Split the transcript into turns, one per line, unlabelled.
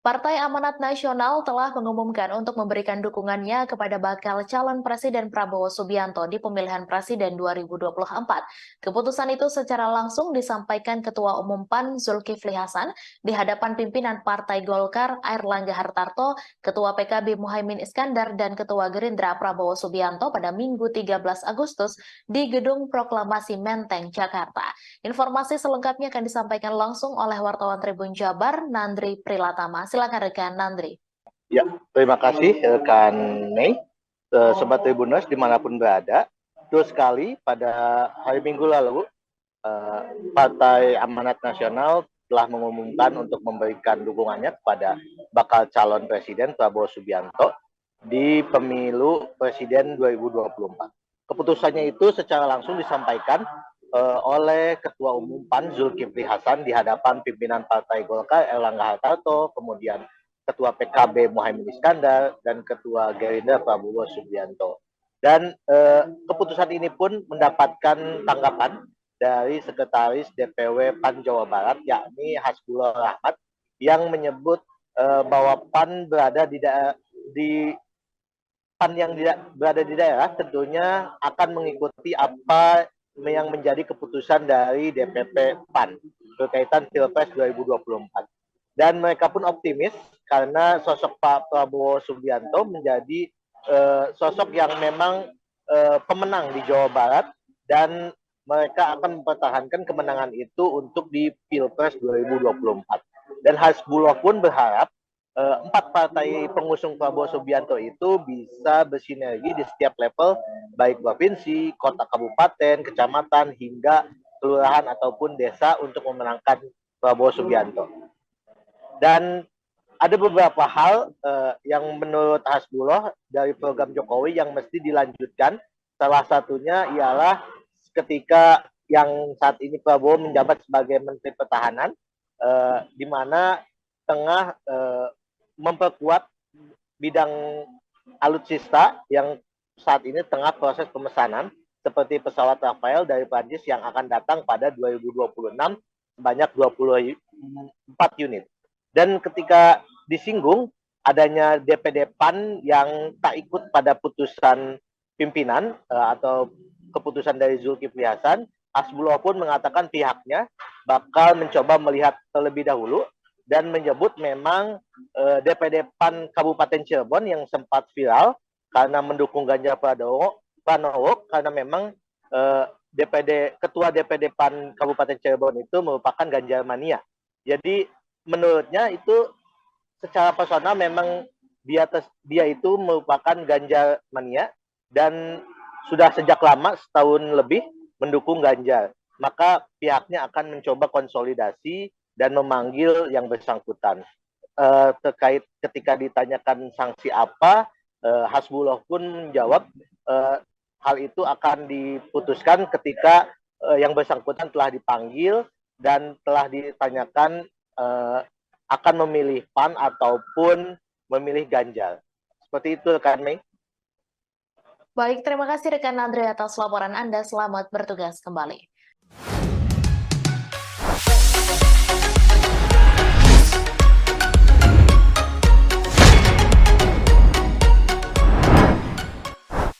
Partai Amanat Nasional telah mengumumkan untuk memberikan dukungannya kepada bakal calon Presiden Prabowo Subianto di pemilihan Presiden 2024. Keputusan itu secara langsung disampaikan Ketua Umum PAN Zulkifli Hasan di hadapan pimpinan Partai Golkar Airlangga Hartarto, Ketua PKB Muhaimin Iskandar, dan Ketua Gerindra Prabowo Subianto pada Minggu 13 Agustus di Gedung Proklamasi Menteng, Jakarta. Informasi selengkapnya akan disampaikan langsung oleh wartawan Tribun Jabar, Nandri Prilatama. Silakan rekan Nandri.
Ya, terima kasih rekan Mei, Sobat Tribuners dimanapun berada. Betul sekali, pada hari Minggu lalu, Partai Amanat Nasional telah mengumumkan untuk memberikan dukungannya kepada bakal calon Presiden Prabowo Subianto di pemilu Presiden 2024. Keputusannya itu secara langsung disampaikan oleh Ketua Umum PAN Zulkifli Hasan di hadapan pimpinan Partai Golkar Airlangga Hartarto, kemudian Ketua PKB Muhaimin Iskandar, dan Ketua Gerindra Prabowo Subianto. Dan keputusan ini pun mendapatkan tanggapan dari Sekretaris DPW PAN Jawa Barat, yakni Hasbullah Rahmat, yang menyebut bahwa PAN berada di PAN yang berada di daerah tentunya akan mengikuti apa yang menjadi keputusan dari DPP PAN berkaitan Pilpres 2024. Dan mereka pun optimis karena sosok Pak Prabowo Subianto menjadi sosok yang memang pemenang di Jawa Barat, dan mereka akan mempertahankan kemenangan itu untuk di Pilpres 2024. Dan Hasbullah pun berharap empat partai pengusung Prabowo Subianto itu bisa bersinergi di setiap level, baik provinsi, kota kabupaten, kecamatan, hingga kelurahan ataupun desa untuk memenangkan Prabowo Subianto. Dan ada beberapa hal yang menurut Hasbullah dari program Jokowi yang mesti dilanjutkan. Salah satunya ialah ketika yang saat ini Prabowo menjabat sebagai Menteri Pertahanan, di mana tengah memperkuat bidang alutsista yang saat ini tengah proses pemesanan, seperti pesawat Rafael dari Prancis yang akan datang pada 2026 sebanyak 24 unit. Dan ketika disinggung adanya DPD PAN yang tak ikut pada putusan pimpinan atau keputusan dari Zulkifli Hasan, Hasbullah pun mengatakan pihaknya bakal mencoba melihat terlebih dahulu dan menyebut memang DPD PAN Kabupaten Cirebon yang sempat viral karena mendukung Ganjar Pranowo karena memang Ketua DPD PAN Kabupaten Cirebon itu merupakan Ganjar mania. Jadi menurutnya itu secara personal memang dia itu merupakan Ganjar mania dan sudah sejak lama, setahun lebih, mendukung Ganjar. Maka pihaknya akan mencoba konsolidasi dan memanggil yang bersangkutan. Terkait ketika ditanyakan sanksi apa, Hasbullah pun menjawab hal itu akan diputuskan ketika yang bersangkutan telah dipanggil dan telah ditanyakan akan memilih PAN ataupun memilih Ganjar. Seperti itu, rekan Mei.
Baik, terima kasih rekan Andre atas laporan Anda. Selamat bertugas kembali.